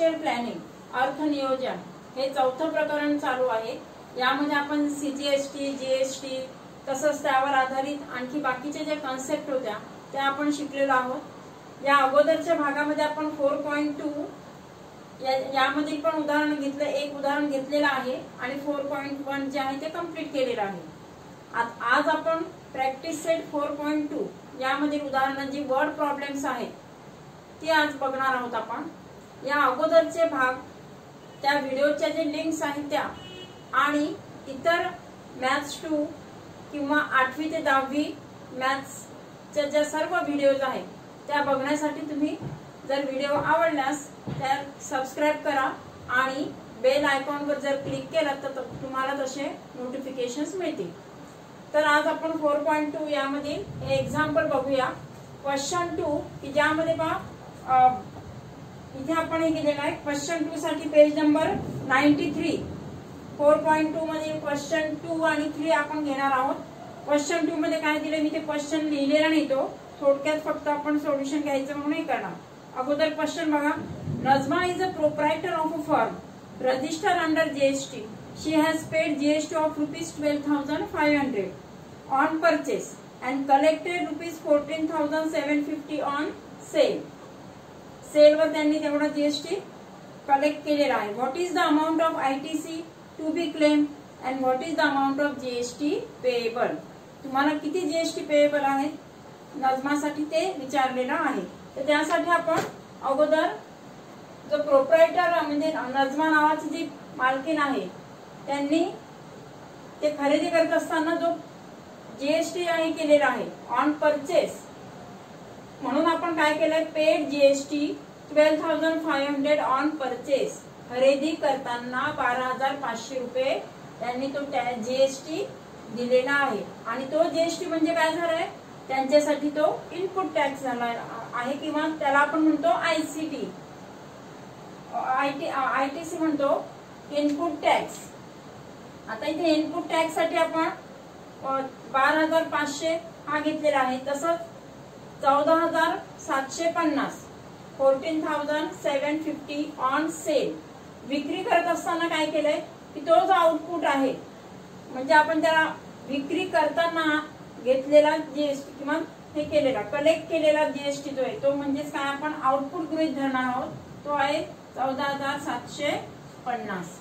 Financial planning अर्थ नियोजन हे चौथं प्रकरण चालू आहे। यामध्ये आपण सीजीएसटी, जीएसटी तसंच त्यावर आधारित आणखी बाकीचे जे कॉन्सेप्ट होत्या त्या आपण शिकलेलो आहोत। या अगोदरच्या भागामध्ये आपण 4.2 यामध्ये पण उदाहरण घेतलं, एक उदाहरण घेतलेलं आहे आणि 4.1 जे आहे ते कंप्लीट केलेलं आहे। आज आपण प्रॅक्टिस सेट 4.2 यामधील उदाहरणांची वर्ड प्रॉब्लेम्स आहेत ते आज बघणार आहोत आपण। या अगोदरचे भाग त्या व्हिडिओच्या जे लिंक्स आहेत त्या आणि इतर मॅथ्स 2 किंवा 8वी ते 10वी मॅथ्सच्या ज्या सर्व व्हिडिओज आहेत त्या बघण्यासाठी तुम्ही जर व्हिडिओ आवडल्यास त्या सबस्क्राइब करा आणि बेल आयकॉनवर जर क्लिक केलं तर तुम्हाला तसे नोटिफिकेशन्स मिळतील। तर आज आपण 4.2 यामध्ये हे एक्झाम्पल बघूया। क्वेश्चन 2 की ज्यामध्ये पहा इथे आपण हे केलेलं आहे। क्वेश्चन 2 साठी पेज नंबर 93 4.2 मध्ये क्वेश्चन 2 आणि 3 आपण घेणार आहोत। क्वेश्चन 2 मध्ये काय दिले मी ते क्वेश्चन लिहिलेला नाही, तो थोडक्यात फक्त आपण सोल्युशन घ्यायचं म्हणून हे करणार। अगोदर क्वेश्चन बघा। Najma is a proprietor of a firm register under GST. She has paid GST of rupees 12,500 on purchase and collected rupees 14,750 on sale. Sale वर त्यांनी तेवढा जीएसटी कलेक्ट केलेला आहे। What is the amount of ITC to be claim and what is the amount of GST payable. तुम्हाला किती GST payable आहे नजमासाठी ते विचारलेलं आहे। तर त्यासाठी आपण अगोदर जो प्रोप्रायटर म्हणजे नजमा नावाची जी मालकीन आहे त्यांनी ते खरेदी करत असताना जो जीएसटी आहे केलेला आहे ऑन परचेस, म्हणून आपण काय केलंय पेड जीएसटी 12,500 ऑन परचेस. खरेदी करताना 12,500 रुपये त्यांनी तो जीएसटी दिलेला आहे आणि तो जीएसटी म्हणजे काय झालाय त्यांच्यासाठी तो इनपुट टॅक्स झाला आहे किंवा त्याला आपण म्हणतो आयसीटी आयटीसी म्हणतो इनपुट टॅक्स। आता इथे इनपुट टॅक्स साठी आपण 12,500 हा घेतलेला आहे। तसंच 14,750 14,750 ऑन सेल विक्री करत असताना काय केलंय की तो जो आउटपुट आहे म्हणजे आपण त्याला विक्री करताना घेतलेला जीएसटी किंवा हे केलेला कलेक्ट केलेला जीएसटी जो आहे तो म्हणजेच काय आपण आउटपुट गृहीत धरणार आहोत, तो आहे 14,750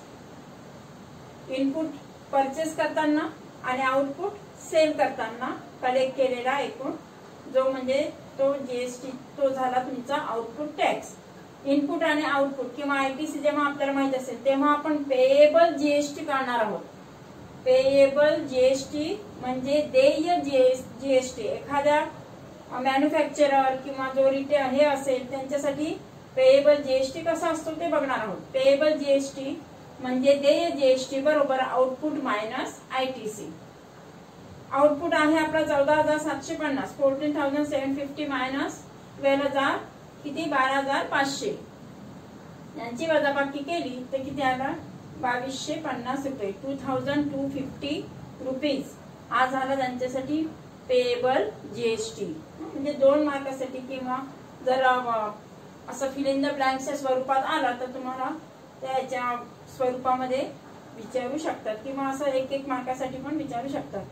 इनपुट परचेस करताना आणि आउटपुट सेल करताना कलेक्ट केलेला एकूण जो म्हणजे तो जीएसटी तो झाला तुमचा आउटपुट टॅक्स। इनपुट आणि आउटपुट किंवा आयटीसी जेव्हा आपल्याला माहित असेल तेव्हा आपण पेएबल जीएसटी काढणार आहोत। पेएबल जीएसटी म्हणजे देय जीएसटी एखाद्या मॅन्युफॅक्चरर किंवा जो रिटेल हे असेल त्यांच्यासाठी पेएबल जीएसटी कसा असतो ते बघणार आहोत। पेएबल जीएसटी म्हणजे देय जीएसटी बरोबर आउटपुट मायनस आयटीसी। आउटपुट आहे आपला 14,750 14,750 मायनस 12,000 किती 12,500 यांची वजाबाकी केली तर किती आला 2,250 रुपये 2,250 रुपीज हा झाला त्यांच्यासाठी पेएबल जीएसटी। म्हणजे 2 मार्कासाठी किंवा जर असं फिल इन द ब्लँक्सच्या स्वरूपात आला तर तुम्हाला त्याच्या स्वरूपामध्ये विचारू शकतात किंवा असं 1-1 मार्कासाठी पण विचारू शकतात।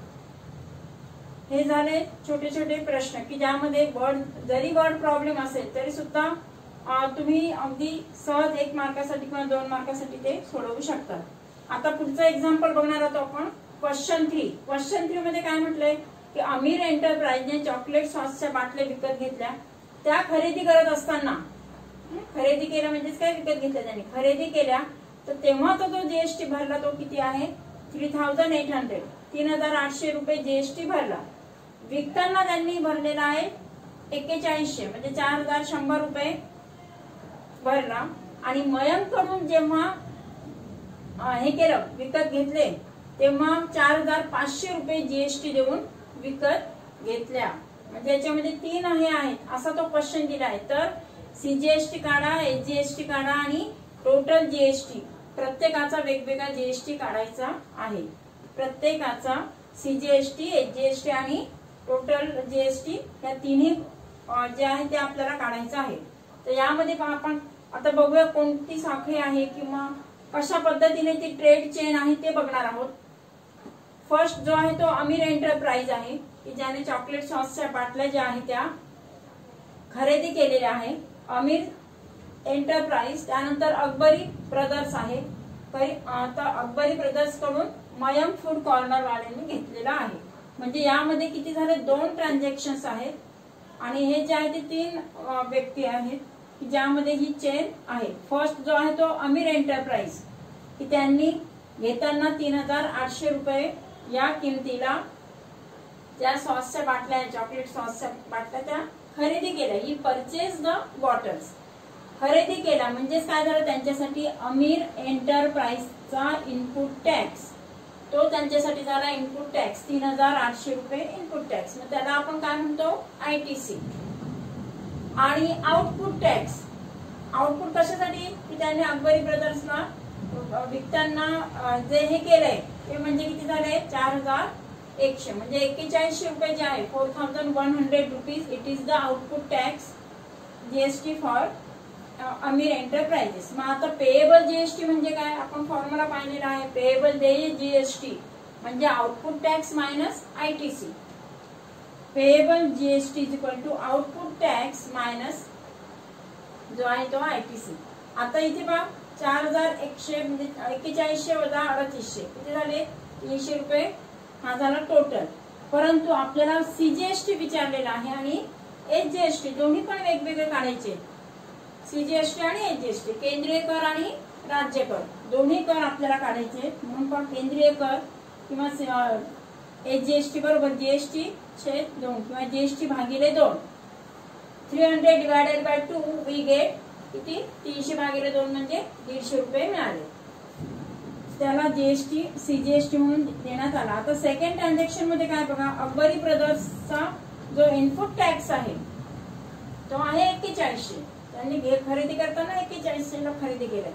हे झाले छोटे छोटे प्रश्न की ज्यामध्ये जरी वर्ड प्रॉब्लेम असेल तरी सुद्धा तुम्ही अगदी सहज 1 मार्कासाठी किंवा 2 मार्कासाठी ते सोडवू शकता। आता पुढचं एक्झाम्पल बघणार आहोत आपण क्वेश्चन 3। क्वेश्चन 3 मध्ये काय म्हटलंय की अमीर एंटरप्राइजने चॉकलेट सॉसच्या बाटल्या विकत घेतल्या। त्या खरेदी करत असताना खरेदी केलं म्हणजेच काय विकत घेतल्या त्यांनी खरेदी केल्या तर तेव्हा तो जो जीएसटी भरला तो किती आहे 3,800 3,800 रुपये जीएसटी भरला। विकताना त्यांनी भरलेला आहे 4100 म्हणजे 4,100 रुपये भरला आणि मयंककडून जेव्हा हे केलं विकत घेतले तेव्हा 4,500 रुपये जीएसटी देऊन विकत घेतल्या। म्हणजे याच्यामध्ये 3 हे आहेत असा तो क्वेश्चन दिला आहे। तर सीजीएसटी काढा, एचजीएसटी काढा आणि टोटल जीएसटी प्रत्येकाचा वेगवेगळा जीएसटी काढायचा आहे। प्रत्येकाचा सीजीएसटी, एचजीएसटी आणि टोटल जीएसटी या तिन्ही जे आहे ते आपल्याला काढायचं आहे। तर यामध्ये आपण आता बघूया कोणती साखळी आहे किंवा कशा पद्धतीने ती ट्रेड चेन आहे ते बघणार आहोत. फर्स्ट जो आहे तो अमीर एंटरप्राइज आहे की ज्याने चॉकलेट सॉसच्या बाटल्या ज्या आहेत त्या खरेदी केलेल्या आहे. अमीर एंटरप्राइज. त्यानंतर अकबरी ब्रदर्स आहे. आता अकबरी ब्रदर्स कडून मयम फूड कॉर्नर वाल्यांनी घेतलेला आहे. म्हणजे यामध्ये किती झाले 2 ट्रान्झॅक्शन्स आहेत आणि हे जे आहे ते 3 व्यक्ती आहेत की ज्यामध्ये ही चेन आहे. फर्स्ट जो आहे तो अमीर एंटरप्राइज की त्यांनी घेताना 3800 रुपये या किमतीला ज्या सॉसच्या बाटल्या चॉकलेट सॉसच्या बाटल्या त्या खरेदी केल्या. ही परचेज द बॉटल्स खरेदी केला म्हणजेच काय झालं त्यांच्यासाठी अमीर एंटरप्राइजचा इनपुट टॅक्स तो त्यांच्यासाठी झाला इनपुट टॅक्स 3800 रुपये इनपुट टॅक्स. मग त्याला आपण काय म्हणतो ITC. आणि आउटपुट टॅक्स. आउटपुट कशासाठी की त्यांनी अकबरी ब्रदर्सला विकताना जे हे केलंय ते म्हणजे किती झाले 4100 म्हणजे 4100 रुपये जे आहे 4100 rupees. It is the output tax GST for Amir enterprises. मग आता पेएबल GST म्हणजे काय आपण फॉर्म्युला पाहिलेला आहे. पेएबल देय GST म्हणजे output tax minus ITC. Payable GST is equal to output tax minus जो आहे तो ITC. आता इथे पहा 4100 म्हणजे 4100 वजा 3800 किती झाले 300 रुपये हा झाला टोटल. परंतु आपल्याला CGST विचारलेला आहे आणि HGST दोन्ही पण वेगवेगळे काढायचे. CGST आणि HGST केंद्रीय कर आणि राज्य कर दोन्ही कर आपल्याला काढायचे. म्हणून पण केंद्रीय कर किंवा HGST बरोबर GST छेद 2 किंवा GST भागिले 2. 300 डिवायडेड बाय 2 वी गेट किती 300 भागिले 2 म्हणजे 150 रुपये मिळाले. त्याला GST CGST म्हणून देण्यात आला. आता सेकंड ट्रान्झॅक्शन मध्ये काय बघा अकबरी ब्रदर्सचा जो इनपुट टॅक्स आहे तो आहे 4100. त्यांनी खरेदी करताना 4100 ला खरेदी केलं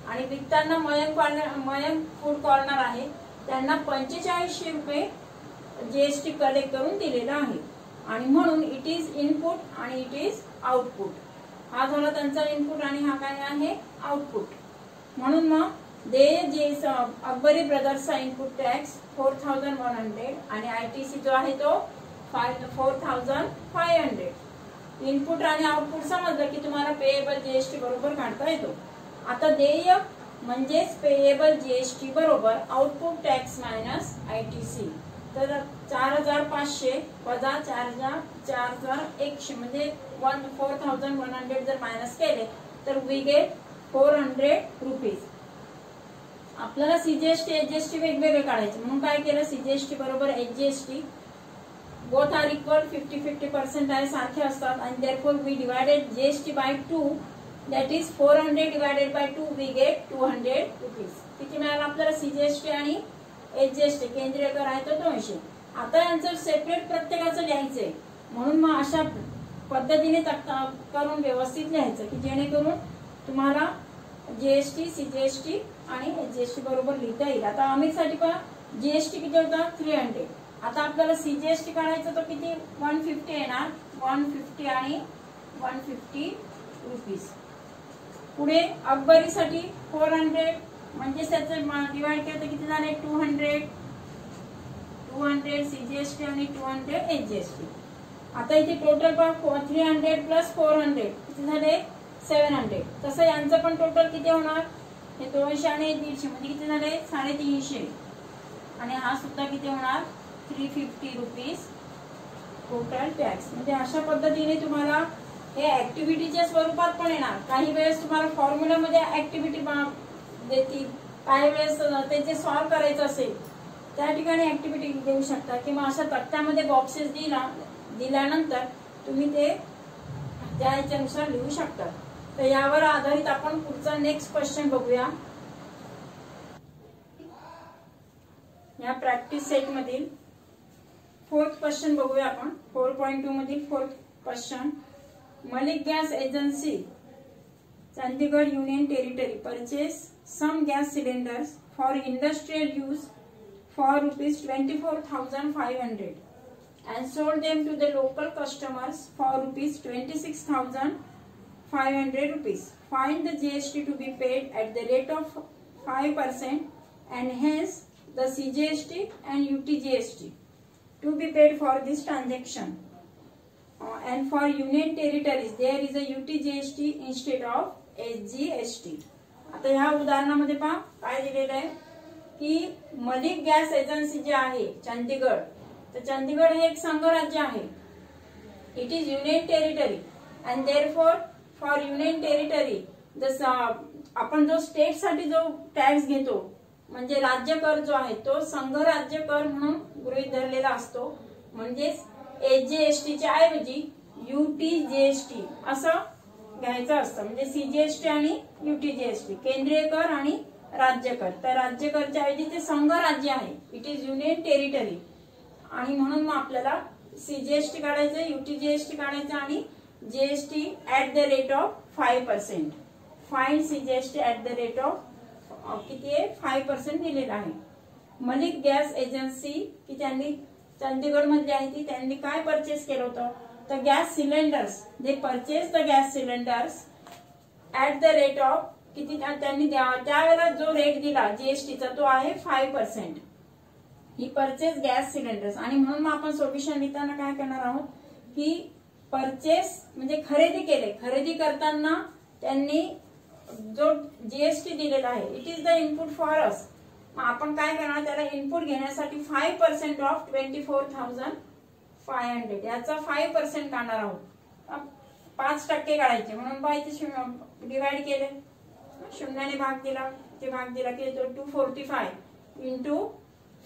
आणि विकताना मयम फूड कॉर्नर आहे त्यांना 4500 रुपये GST कलेक्ट करून दिलेला आहे. आणि म्हणून इट इज इनपुट आणि इट इज आउटपुट. हा झाला त्यांचा इनपुट आणि हा काय आहे आउटपुट. म्हणून मग देय अकबरी ब्रदर्सचा इनपुट टॅक्स 4100 आणि ITC जो आहे तो 4500. इनपुट आणि आउटपुट समजलं की तुम्हाला पेएबल GST बरोबर काढता येतो. आता देय म्हणजेच पेएबल GST बरोबर आउटपुट टॅक्स मायनस ITC. तर 4500 वजा 4100 म्हणजे 4100 जर मायनस केले तर वी गेट 400 रुपीज. आपल्याला CGST HGST वेगवेगळे काढायचे म्हणून काय केलं CGST बरोबर HGST बोथ आर इक्वल 50-50% आहे सारखे असतात आणि therefore we divided GST by 2 that is 400 divided by 2 we get 200 rupees. किती मिळालं आपल्याला CGST आणि HGST केंद्रीय कर आहे तो 200. आता यांचं सेपरेट प्रत्येकाचं लिहायचंय म्हणून मग अशा पद्धतीने करून व्यवस्थित लिहायचं की जेणेकरून तुम्हाला GST CGST आणि HGST बरोबर लिहिता येईल. आता अमीरसाठी पण GST किती होता 300. आता आपल्याला CGST काढायचं तो किती 150 येणार 150 आणि 150 रुपीज. पुढे अकबरीसाठी 400 म्हणजे त्याचे डिवाइड केलं तर किती झाले 200 CGST आणि 200 HGST. आता इथे टोटल 300 प्लस 400 किती झाले 700. तसं यांचं पण टोटल किती होणार हे 200 आणि 150 म्हणजे किती झाले 350 आणि हा सुद्धा किती होणार 350 रुपीज टोटल टॅक्स. म्हणजे अशा पद्धतीने तुम्हाला हे ऍक्टिव्हिटीच्या स्वरूपात पण येणार. काही वेळेस तुम्हाला फॉर्म्युला मध्ये ऍक्टिव्हिटी देतील काही वेळेस त्याचे सॉल्व्ह करायचं असेल त्या ठिकाणी ऍक्टिव्हिटी देऊ शकता किंवा अशा तक्त्यामध्ये बॉक्सेस दिल्यानंतर तुम्ही ते त्याच्यानुसार लिहू शकता. तर यावर आधारित आपण पुढचा नेक्स्ट क्वेश्चन बघूया. या प्रॅक्टिस सेट मधील 4th क्वेश्चन बघूया आपण. 4.2 मधील 4th question. Malik gas agency Chandigarh union territory purchase some gas cylinders for industrial use for ₹24,500 and sold them to the local customers for ₹26,500. find the GST to be paid at the rate of 5% and hence the CGST and UTGST to be paid for this transaction. And for union territories there is a UTGST instead of SGST. आता ह्या उदाहरणामध्ये पहा काय दिलेलं आहे की Malik gas agency जे आहे चंदीगड, तर चंदीगड हे एक संघ राज्य आहे. It is union territory and therefore for union territory जसं आपण जो स्टेट साठी जो टॅक्स घेतो म्हणजे राज्य कर जो आहे तो संघ राज्य कर म्हणून गृहीत धरलेला असतो. म्हणजेच एसजीएसटी च्या ऐवजी यूटीजीएसटी असं घ्यायचं असतं. म्हणजे सीजीएसटी आणि यूटीजीएसटी केंद्रीय कर आणि राज्य कर. तर राज्य करच्या ऐवजी ते संघ राज्य आहे. इट इज युनियन टेरिटरी आणि म्हणून मग आपल्याला सीजीएसटी काढायचं, यूटीजीएसटी काढायचं आणि GST at the rate of 5%. Find CGST at the rate of किती आहे 5% दिलेला आहे. मलिक गॅस एजन्सी की त्यांनी चंदीगड मध्ये आहे ती त्यांनी काय परचेस केलं होतं तर gas cylinders. They purchase the gas cylinders at the rate of किती त्यांनी त्यावेळेला जो रेट दिला जीएसटीचा तो आहे 5%. ही परचेस गॅस सिलेंडर्स आणि म्हणून मग आपण सोल्युशन लिहिताना काय करणार आहोत की परचेस म्हणजे खरेदी केले, खरेदी करताना त्यांनी जो जीएसटी दिलेला आहे it is the input for us. मग आपण काय करणार त्याला इनपुट घेण्यासाठी 5% ऑफ 24,500 याचा 5% काढणार आहोत. 5% काढायचे म्हणून पाहिजे डिवाइड केले, शून्याने भाग दिला की 245 इंटू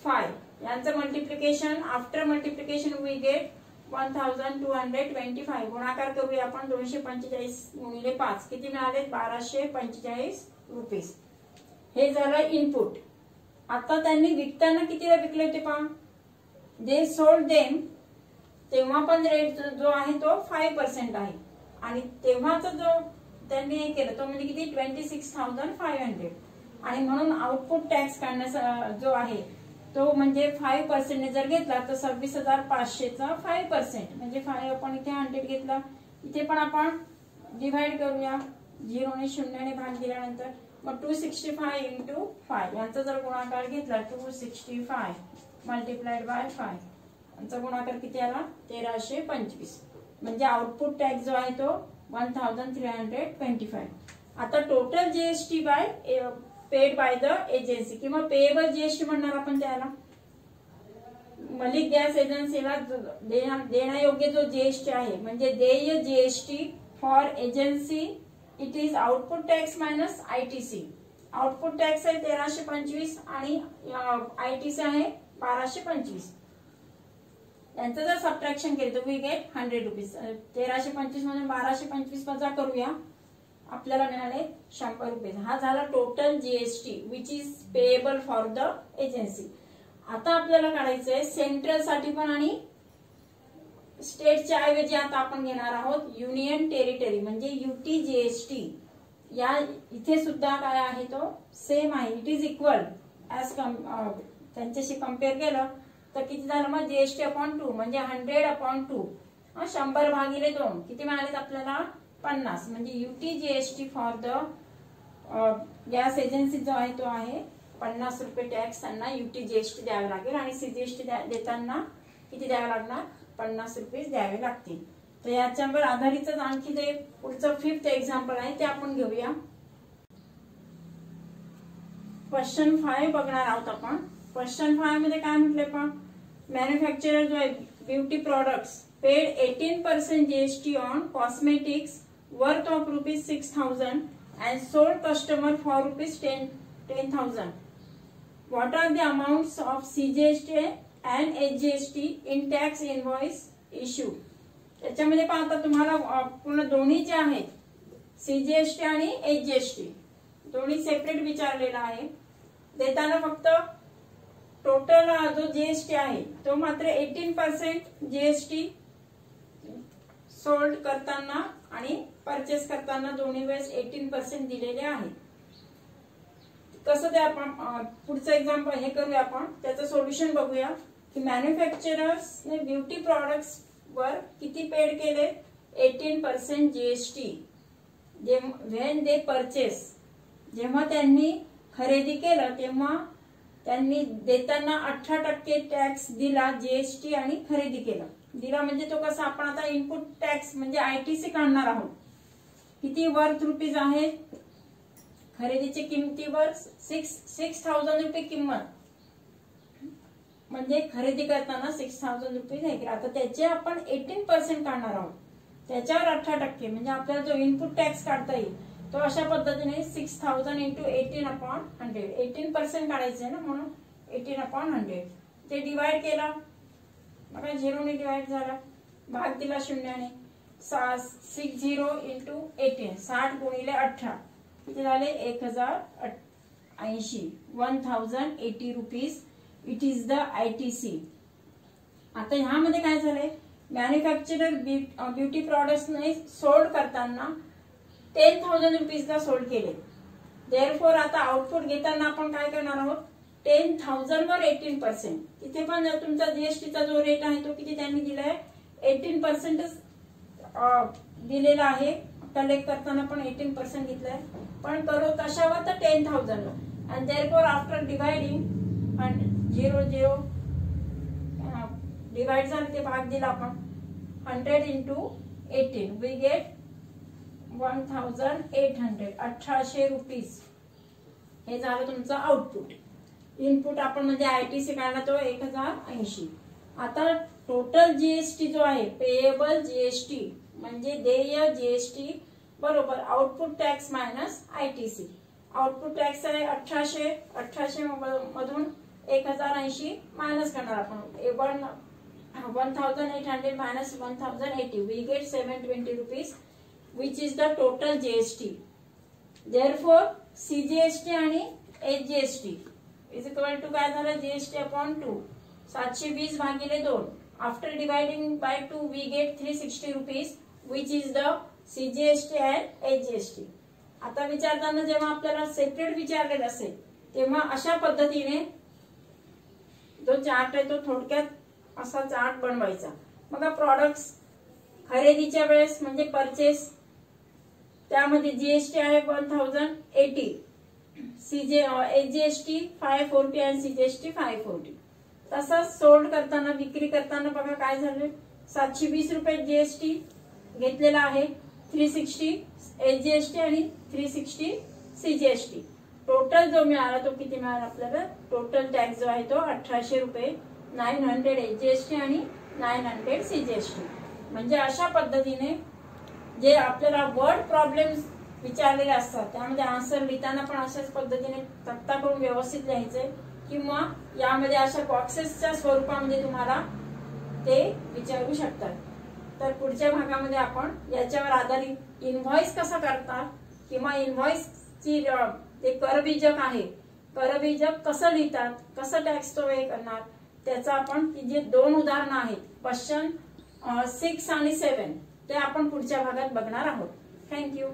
5 यांचं multiplication. After multiplication we get 1225. गुणाकार करूया आपण 245 गुणिले 5 किती मिळाले 1245 रुपीज. हे झालं इनपुट. आता त्यांनी विकताना कितीला विकले होते पहा. दे सोल्ड देम तेव्हा पण रेट जो आहे तो 5% आहे आणि तेव्हाचा जो त्यांनी हे केलं तो म्हणजे किती 26,500 आणि म्हणून आउटपुट टॅक्स काढण्याचा जो आहे तो म्हणजे 5% जर घेतला तर 26,500चा 5% म्हणजे 5 आपण इथे 100 घेतला. इथे पण आपण डिवाइड करूया 0 ने 0 ने भाग दिल्यानंतर मग 265 इंटू 5 यांचा जर गुणाकार घेतला 265 मल्टिप्लाइड बाय 5 यांचा गुणाकार किती आला 1325. म्हणजे आउटपुट टॅक्स जो आहे तो 1325. आता total GST by paid by the agency किंवा पेएबल जीएसटी म्हणणार आपण त्याला. मलिक गॅस एजन्सीला देण्यायोग्य जो जीएसटी आहे म्हणजे देय GST for agency it is output tax minus ITC. Output tax आहे 1325 आणि आयटीसी आहे 1225. यांचं जर सबट्रॅक्शन केलं तर वी गेट 100 रुपीज. 1325 मधून 1225 वजा करूया आपल्याला मिळाले 100 रुपये. हा झाला total GST which is payable for the agency. आता आपल्याला काढायचंय सेंट्रल साठी पण आणि स्टेटच्या ऐवजी आता आपण घेणार आहोत युनियन टेरिटरी म्हणजे यूटीजीएसटी. या इथे सुद्धा काय आहे तो सेम आहे. इट इज इक्वल ऍज त्यांच्याशी कम्पेअर केलं तर किती झालं मग जीएसटी अपॉन 2 म्हणजे 100 अपॉन 2 100 भागिले 2 किती मिळाले आपल्याला 50. म्हणजे UTGST for the gas agency जो आहे तो आहे 50 रुपये टॅक्स त्यांना यूटीजीएसटी द्यावे लागेल आणि सीजीएसटी देताना किती द्यावे लागणार 50 रुपये द्यावे लागतील. तर याच्यावर आधारितच आणखी जे पुढचं 5th एक्झाम्पल आहे ते आपण घेऊया. क्वेश्चन 5 बघणार आहोत आपण. क्वेश्चन 5 मध्ये काय म्हटलंय पण मॅन्युफॅक्चरर जो आहे beauty products paid 18% GST on cosmetics worth of rupees 6,000 and sold customer for rupees 10,000. What are the amounts of CGST and SGST in tax invoice issue? त्याच्यामध्ये पाहता तुम्हाला पूर्ण दोन्ही जे आहेत सीजीएसटी आणि एसजीएसटी दोन्ही सेपरेट विचारलेला आहे. देताना फक्त टोटल जो जीएसटी आहे तो मात्र 18% जीएसटी सोल्ड करताना आणि परचेस करताना दोन्ही वेळेस 18% दिलेले आहे. कसं ते आपण पुढचं एक्झाम्पल हे करूया आपण त्याचं सोल्युशन बघूया की मॅन्युफॅक्चरर्स ने ब्युटी प्रोडक्ट्स वर किती पेड केले 18% जीएसटी. व्हेन दे परचेस, जेव्हा त्यांनी खरेदी केलं तेव्हा त्यांनी देताना 18% टॅक्स दिला, जीएसटी आणि खरेदी केलं. दिला म्हणजे तो कसा, आपण आता इनपुट टॅक्स म्हणजे आयटीसी काढणार आहोत. किती वर्थ रुपीज आहे, खरेदीच्या किमतीवर 6,000 रुपये किंमत, म्हणजे खरेदी करताना 6,000 रुपये आहे. आता त्याचे आपण 18% काढणार आहोत, त्याच्यावर 18% म्हणजे आपल्याला जो इनपुट टॅक्स काढता येईल तो अशा पद्धतीने 6,000 इंटू 18/100, 18% काढायचं आहे ना, म्हणून 18/100. ते डिवाइड केला बघा, 0ने डिवाइड झाला, भाग दिला 0ने. 60 इंटू 18, 60 गुणिले 18 किती झाले, 1080, 1080 rupees. It is the ITC. आता ह्यामध्ये काय झालंय, मॅन्युफॅक्चरर ब्युटी प्रॉडक्ट्सने सोल्ड करताना 10,000 रुपीजला सोल्ड केले. देअरफॉर आता आउटपुट घेताना आपण काय करणार आहोत, 10,000 वर 18%. तिथे पण तुमचा जीएसटीचा जो रेट आहे तो किती त्यांनी दिलाय, 18% दिलेला आहे. कलेक्ट करताना पण 18% घेतलाय, पण करो कशावर तर 10,000. And therefore after dividing 0 divide झालं, ते भाग दिला आपण 100 इंटू 18, वी गेट 1,800, 1800 रुपीज. हे झालं तुमचं आउटपुट. इनपुट आपण म्हणजे आयटीसी काढला तो 1080. आता टोटल जीएसटी जो आहे, पेएबल जीएसटी म्हणजे देय जीएसटी बरोबर output tax minus ITC. Output tax आहे 1800, 1800 मधून 1080 मायनस करणार आपण, 1,800 minus 1,080, we get 720 rupees, which is the total GST. Therefore, CGST आणि HGST is equal to काय झालं, GST upon 2, 720 भागिले 2. After dividing by 2, we get 360 rupees, which is the CGST and HGST. आता विचारताना जेव्हा आपल्याला सेपरेट विचारलेलं असेल तेव्हा अशा पद्धतीने जो चार्ट आहे तो थोडक्यात असा चार्ट बनवायचा. बघा, प्रॉडक्ट्स खरेदीच्या वेळेस म्हणजे परचेस, त्यामध्ये जीएसटी आहे 1080, एचजीएसटी 540 आणि सीजीएसटी 540. तसंच सोल्ड करताना, विक्री करताना बघा काय झालं, 720 रुपये जीएसटी घेतलेला आहे, 360 एचजीएसटी आणि 360 सीजीएसटी. टोटल जो मिळाला तो किती मिळाला आपल्याला, टोटल टॅक्स जो आहे तो 1800 रुपये, 900 एचजीएसटी आणि 900 सीजीएसटी. म्हणजे अशा पद्धतीने जे आपल्याला वर्ड प्रॉब्लेम्स विचारलेले असतात त्यामध्ये आन्सर लिहिताना पण अशाच पद्धतीने तक्ता करून व्यवस्थित लिहायचे, किंवा यामध्ये अशा बॉक्सेसच्या स्वरूपामध्ये तुम्हाला ते विचारू शकतात. तर पुढच्या भागामध्ये आपण याच्यावर आधारित इनव्हॉइस कसा करतात किंवा इनव्हॉइसची ते करबीजक आहे, करबीजक कसं लिहितात, कसं टॅक्स तो हे करणार, त्याचा आपण जे 2 उदाहरणं आहेत, क्वेश्चन 6 आणि 7, ते आपण पुढच्या भागात बघणार आहोत. थँक्यू.